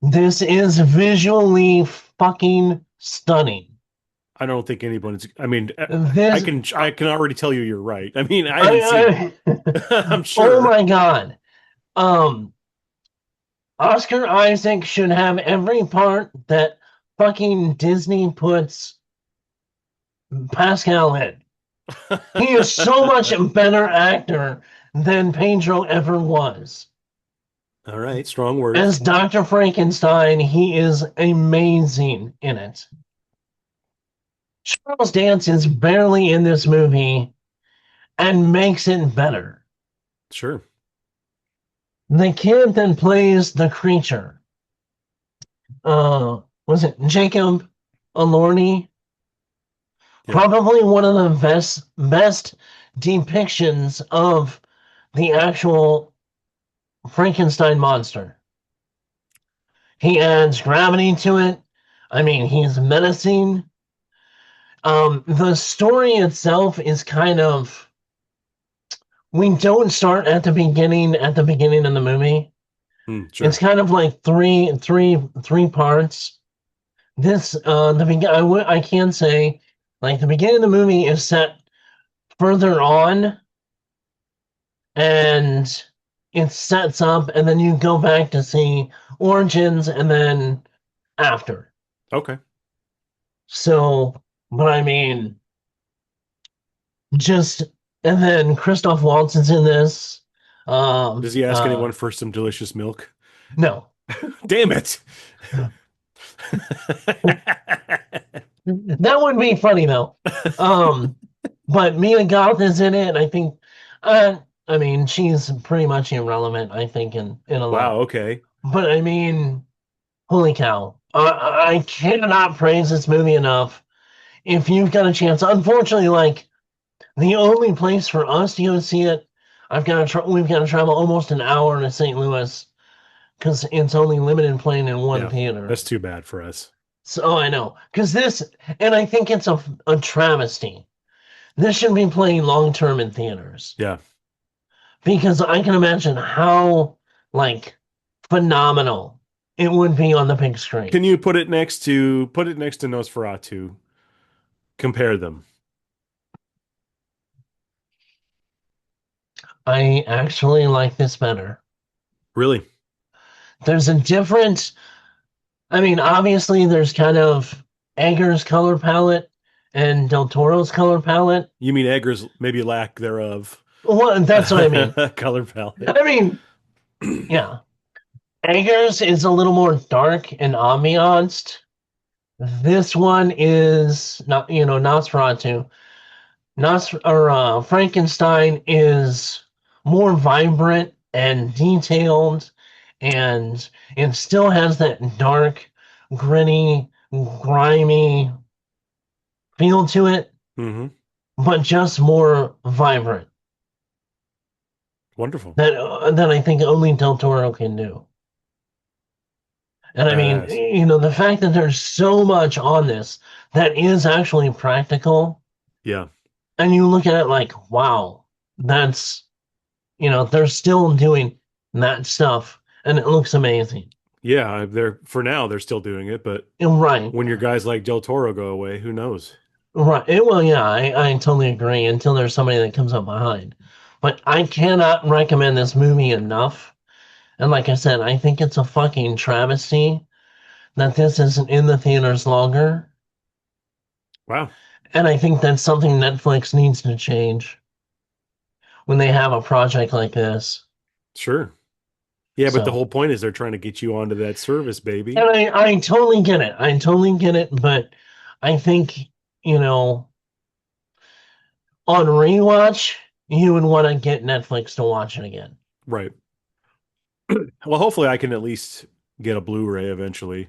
This is visually fucking stunning. I don't think anyone's. I mean, I This, can I can already tell you you're right. I mean, I haven't seen it. I, I'm oh sure. my god. Um, Oscar Isaac should have every part that fucking Disney puts Pascal in. He is so much a better actor than Pedro ever was. All right, strong words. As Dr. Frankenstein, he is amazing in it. Charles Dance is barely in this movie and makes it better. Sure. The kid that plays the creature, was it Jacob Elordi? Yeah. Probably one of the best depictions of the actual Frankenstein monster. He adds gravity to it. I mean, he's menacing. The story itself is kind of, we don't start at the beginning of the movie. It's Sure. kind of like three parts. This I can say like the beginning of the movie is set further on, and it sets up, and then you go back to see origins, and then after. Okay. So, but I mean, just and then Christoph Waltz is in this. Does he ask anyone for some delicious milk? No, Damn it. that would be funny though. Um, but Mia Goth is in it, and I think, I mean, she's pretty much irrelevant. I think in a Wow, lot. okay. But I mean, holy cow! I cannot praise this movie enough. If you've got a chance, unfortunately, like the only place for us to go see it, we've got to travel almost an hour to St. Louis because it's only limited playing in one Yeah. theater. That's too bad for us. So I know because and I think it's a travesty. This should be playing long term in theaters Yeah. because I can imagine how like phenomenal it would be on the big screen. Can you put it next to Nosferatu? Compare them. I actually like this better. Really? There's a different, I mean, obviously there's kind of Eggers' color palette and Del Toro's color palette. You mean Eggers maybe lack thereof Well, that's what I mean. color palette? I mean, yeah. Eggers is a little more dark and ambianced. This one is not, Nosferatu. Frankenstein is more vibrant and detailed, and it still has that dark, gritty, grimy feel to it, Hmm. but just more vibrant. Wonderful. That I think only Del Toro can do. And I mean, Badass. the fact that there's so much on this that is actually practical, Yeah. and you look at it like, wow, that's, they're still doing that stuff, and it looks amazing. Yeah, they're for now they're still doing it, but And right, when your guys like Del Toro go away, who knows? right. Well, yeah, I totally agree until there's somebody that comes up behind. But I cannot recommend this movie enough. And like I said, I think it's a fucking travesty that this isn't in the theaters longer. Wow. And I think that's something Netflix needs to change when they have a project like this. Sure. Yeah, but the So, whole point is they're trying to get you onto that service, baby. and I totally get it. I totally get it. But I think, you know, on rewatch, you would want to get Netflix to watch it again. Right. Well, hopefully I can at least get a Blu-ray eventually,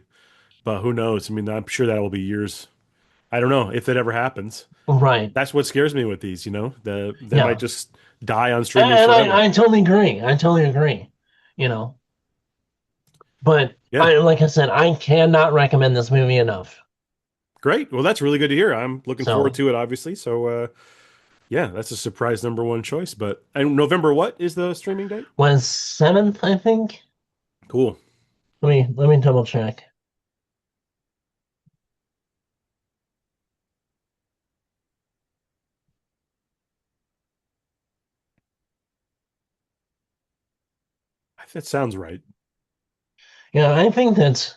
but who knows? I mean, I'm sure that will be years. I don't know if that ever happens. Right. That's what scares me with these, they might Yeah. just die on streaming And forever. I totally agree. I totally agree. You know, but Yeah. like I said, I cannot recommend this movie enough. Great. Well, that's really good to hear. I'm looking forward So to it, obviously. So, yeah, that's a surprise number one choice. But and November, what is the streaming date? was seventh, I think. Cool. Let me double check. That sounds right. Yeah, I think that's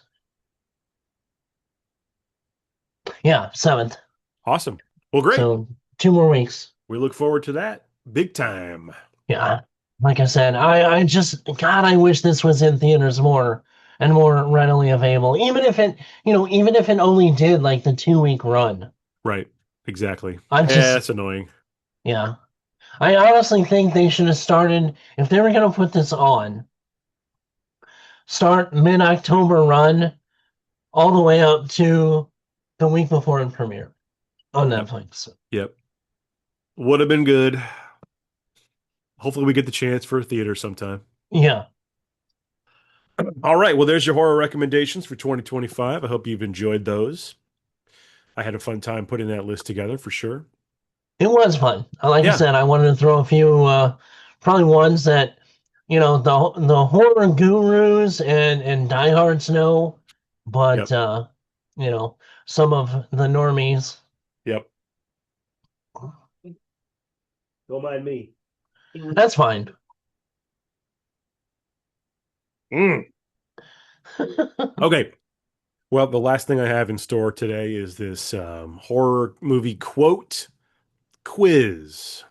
yeah, seventh. Awesome. Well, great. So 2 more weeks. We look forward to that big time. Yeah. Like I said, I just God, I wish this was in theaters more and more readily available. Even if it only did like the 2 week run. Right. Exactly. I Yeah, just that's annoying. yeah. I honestly think they should have started if they were gonna put this on, start mid-October run all the way up to the week before it premiere on Yep. Netflix. Yep. Would have been good. Hopefully, we get the chance for a theater sometime. Yeah, All right. Well, there's your horror recommendations for 2025. I hope you've enjoyed those. I had a fun time putting that list together for sure. it was fun. Like I Yeah. said, I wanted to throw a few, probably ones that the horror gurus and diehards know, but Yep. you know some of the normies. Yep. Don't mind me. That's fine. Mm. Okay. Well, the last thing I have in store today is this horror movie quote quiz.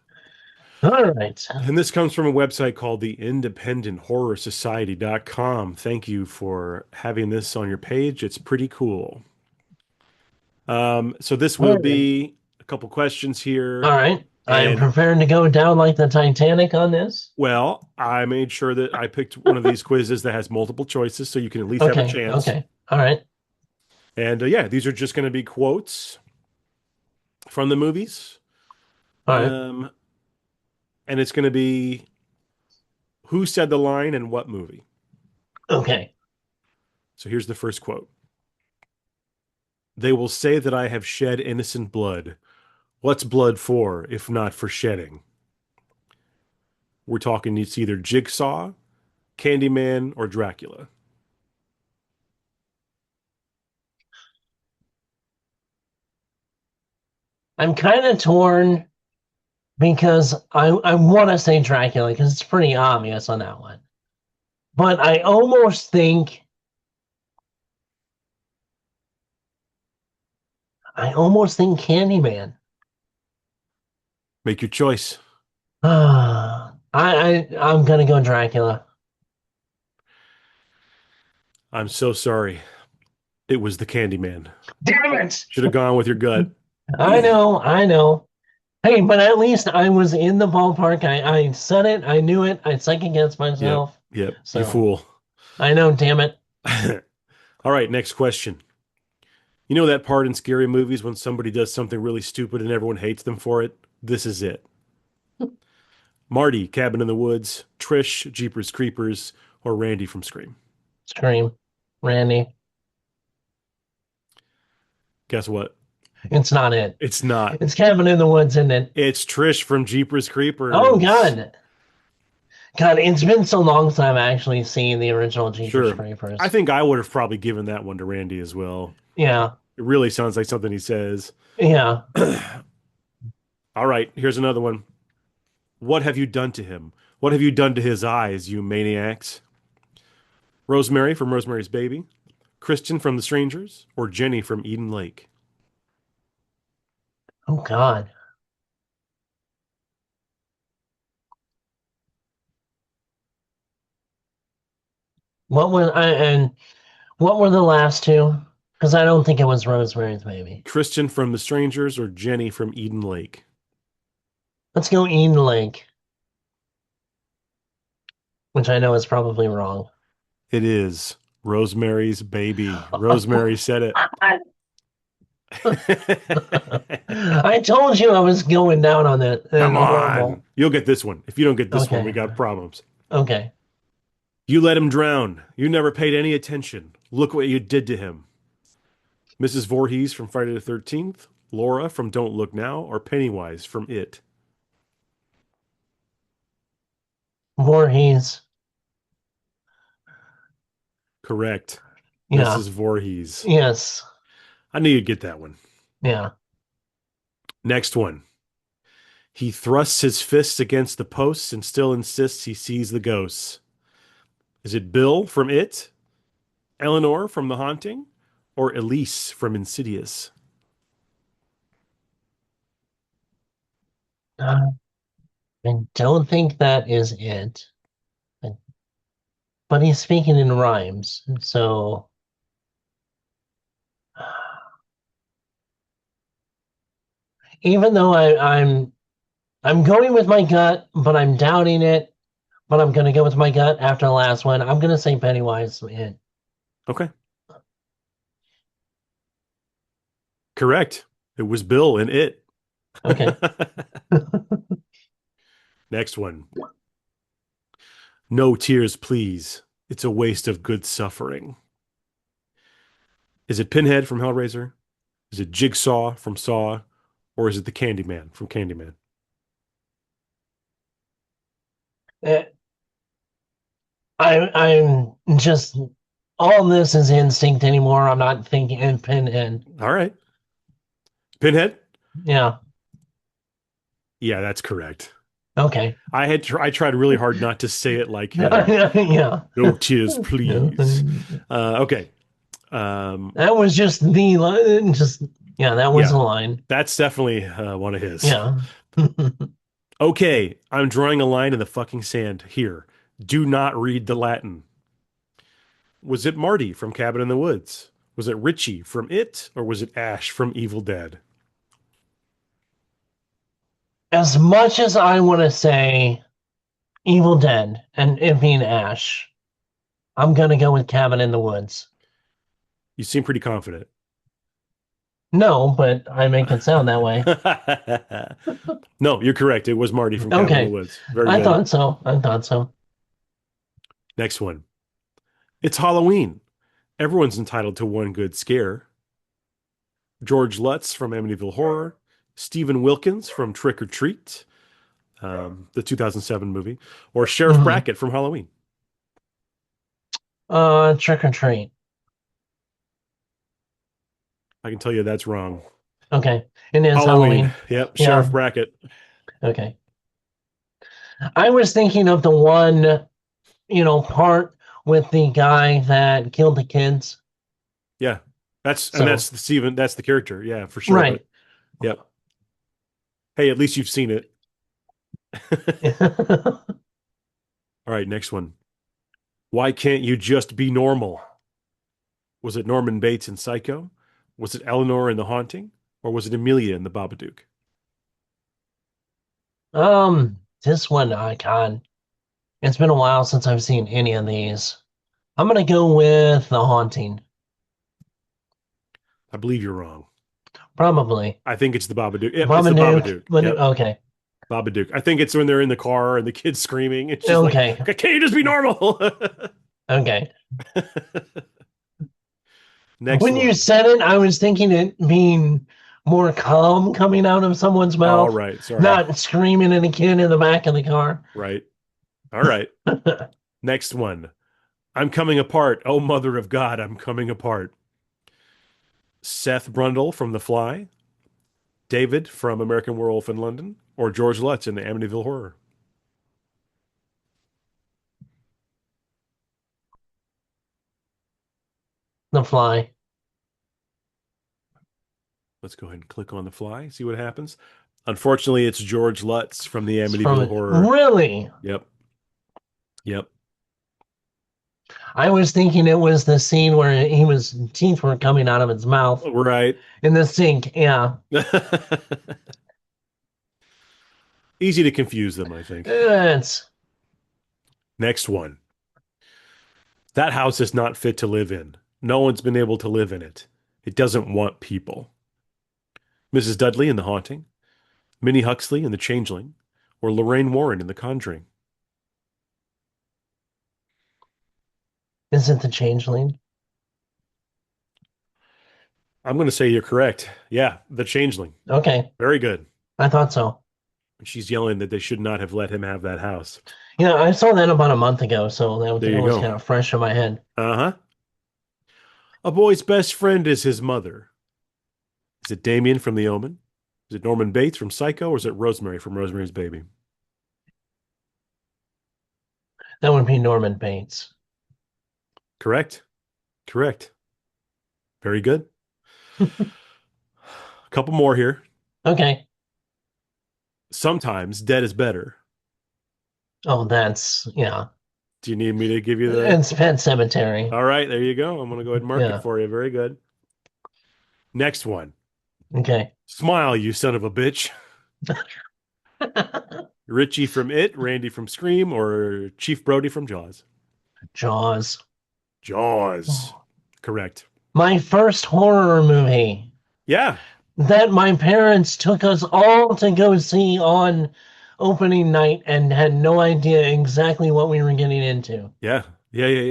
All right. And this comes from a website called the Independent Horror Society.com. Thank you for having this on your page. It's pretty cool. So this All will right. be a couple questions All here. right. I'm And preparing to go down like the Titanic on this. well, I made sure that I picked one of these quizzes that has multiple choices so you can at least have a Okay. chance. Okay. All right. And yeah, these are just going to be quotes from the movies. All right. Um, and it's going to be who said the line and what movie. Okay. So here's the first quote. They will say that I have shed innocent blood. What's blood for, if not for shedding? We're talking it's either Jigsaw, Candyman, or Dracula. I'm kind of torn because I want to say Dracula because it's pretty obvious on that one. But I almost think Candyman. Make your choice. I'm gonna go Dracula. I'm so sorry. It was the Candyman. Damn it! Should have gone with your gut. I know, I know. Hey, but at least I was in the ballpark. I said it, I knew it, I second guessed Yep. myself. Yep. You So fool. I know, damn it. All right, next question. You know that part in scary movies when somebody does something really stupid and everyone hates them for it? This is it. Marty, Cabin in the Woods, Trish, Jeepers Creepers, or Randy from Scream. Scream. Randy. Guess what? It's not it. It's not. It's Cabin in the Woods, isn't it? It's Trish from Jeepers Oh Creepers. God. God, it's been so long since I've actually seen the original Jeepers Sure. I Creepers. think I would have probably given that one to Randy as well. Yeah. It really sounds like something he says. Yeah. All right, here's another one. What have you done to him? What have you done to his eyes, you maniacs? Rosemary from Rosemary's Baby, Kristen from The Strangers, or Jenny from Eden Lake? Oh God. What were I and what were the last two? Because I don't think it was Rosemary's Baby. Kristen from The Strangers or Jenny from Eden Lake? Let's go Eden Lake, which I know is probably wrong. It is Rosemary's Baby. Rosemary said it. I told you I was going down on that. Come Horrible. on. You'll get this one. If you don't get this one, Okay. we got problems. Okay. You let him drown. You never paid any attention. Look what you did to him. Mrs. Voorhees from Friday the 13th, Laura from Don't Look Now, or Pennywise from It? Voorhees. Correct. Yeah. Mrs. Voorhees. Yes. I knew you'd get that one. Yeah. Next one. He thrusts his fists against the posts and still insists he sees the ghosts. Is it Bill from It, Eleanor from The Haunting, or Elise from Insidious? Uh, I don't think that is it. But he's speaking in rhymes, so even though I'm going with my gut, but I'm doubting it. But I'm gonna go with my gut after the last one. I'm gonna say Pennywise. Okay. Correct. It was Bill in It. Okay. Next one. No tears, please. It's a waste of good suffering. Is it Pinhead from Hellraiser? Is it Jigsaw from Saw? Or is it the Candyman from Candyman? Eh, I'm just all this is instinct anymore. I'm not thinking in Pinhead. All right. Pinhead? Yeah. Yeah, that's correct. Okay. I tried really hard not to say it like him. Yeah. No tears, please. Okay. That was just the line. Just yeah, that was Yeah, the line. that's definitely one of his. Yeah. Okay, I'm drawing a line in the fucking sand here. Do not read the Latin. Was it Marty from Cabin in the Woods? Was it Richie from It? Or was it Ash from Evil Dead? As much as I want to say Evil Dead and it being Ash, I'm gonna go with Cabin in the Woods. You seem pretty confident. No, but I make it sound that way. No, you're correct. It was Marty from Cabin in the Okay. Woods. Very I good. thought so. I thought so. Next one. It's Halloween. Everyone's entitled to one good scare. George Lutz from Amityville Horror, Stephen Wilkins from Trick or Treat, the 2007 movie, or Sheriff Mhm. Brackett from Halloween. Trick or treat. I can tell you that's wrong. Okay. It is Halloween. Halloween. Yep, Yeah. Sheriff Brackett. Okay. I was thinking of the one, part with the guy that killed the kids. Yeah, that's So, that's the Stephen. That's the character. Yeah, for sure. right. But, yep. Hey, at least you've seen it. All right, next one. Why can't you just be normal? Was it Norman Bates in Psycho? Was it Eleanor in The Haunting? Or was it Amelia in The Babadook? This one icon. It's been a while since I've seen any of these. I'm gonna go with The Haunting. I believe you're wrong. Probably. I think it's The Babadook. Yep, it's The Babadook. Babadook. Yep, Okay. Babadook. I think it's when they're in the car and the kid's screaming. It's just Okay. like, can't you just be normal? Okay. Next When you one. said it, I was thinking it being more calm coming out of someone's All mouth, right. Sorry. not screaming at a kid in the back of the car. Right. All right. Next one. I'm coming apart. Oh, mother of God, I'm coming apart. Seth Brundle from The Fly, David from American Werewolf in London, or George Lutz in the Amityville Horror. The Fly. Let's go ahead and click on The Fly, see what happens. Unfortunately, it's George Lutz from the It's Amityville from Horror. really. Yep. Yep. I was thinking it was the scene where teeth were coming out of his mouth Right. in the sink. Yeah. Easy to confuse them, I think. It's Next one. That house is not fit to live in. No one's been able to live in it. It doesn't want people. Mrs. Dudley in The Haunting, Minnie Huxley in The Changeling, or Lorraine Warren in The Conjuring. Is it the Changeling? I'm going to say you're correct. Yeah, The Changeling. Okay. Very good. I thought so. She's yelling that they should not have let him have that house. Yeah, I saw that about a month ago, so There that you was go. kind of fresh in my head. Uh-huh. A boy's best friend is his mother. Is it Damien from The Omen? Is it Norman Bates from Psycho? Or is it Rosemary from Rosemary's Baby? That would be Norman Bates. Correct. Correct. Very good. A couple more here. Okay. Sometimes dead is better. Oh, that's yeah. Do you need me to give you the? It's Pet Cemetery. All right, there you go. I'm going to go ahead and mark it Yeah. for you. Very good. Next one. Okay. Smile, you son of a bitch. Richie from It, Randy from Scream, or Chief Brody from Jaws? Jaws. Jaws. Correct. My first horror movie Yeah. that my parents took us all to go see on opening night and had no idea exactly what we were getting into. Yeah. Yeah. Yeah.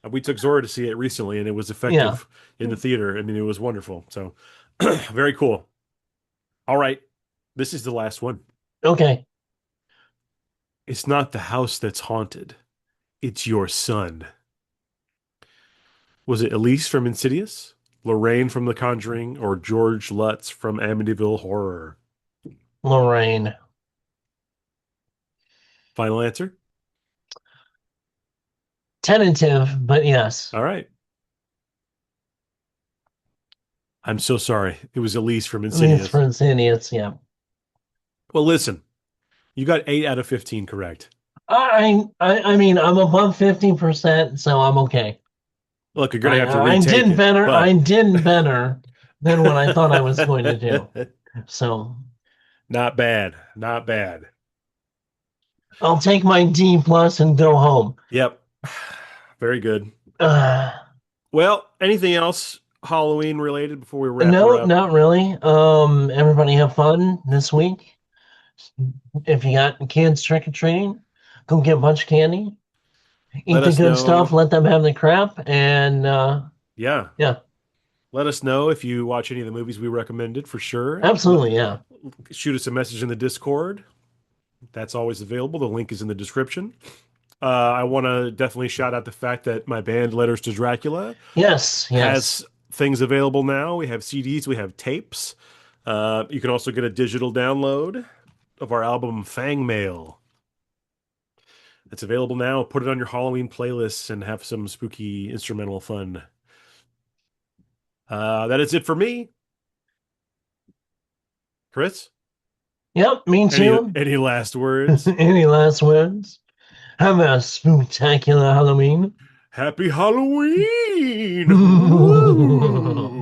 Yeah. We took Zora to see it recently, and it was Yeah. effective in the theater. I mean, it was wonderful. So, very cool. All right. This is the last one. Okay. It's not the house that's haunted, it's your son. Was it Elise from Insidious, Lorraine from The Conjuring, or George Lutz from Amityville Horror? Lorraine. Final answer? Tentative, but yes. All right. I'm so sorry. It was Elise from It's Insidious. for Insidious, yeah. Well, listen, you got 8 out of 15 correct. I mean, I'm above 50%, so I'm okay. Look, you're going I, to have to I retake did it, better. I but did better than what I thought I was going to do. So not bad. Not bad. I'll take my D plus and go home. Yep. Very good. Uh, Well, anything else Halloween related before we wrap her no, up? not really. Everybody have fun this week. If you got kids trick or treating, go get a bunch of candy. Eat Let the us good stuff. know. Let them have the crap, and Yeah. yeah, Let us know if you watch any of the movies we recommended for sure. absolutely, yeah. Shoot us a message in the Discord. That's always available. The link is in the description. I want to definitely shout out the fact that my band Letters to Dracula Yes, yes. has things available now. We have CDs, we have tapes. You can also get a digital download of our album Fang Mail. It's available now. Put it on your Halloween playlists and have some spooky instrumental fun. That is it for me. Chris, Yep, me too. any last words? Any last words? Have a spectacular Halloween. Happy Halloween! Woo!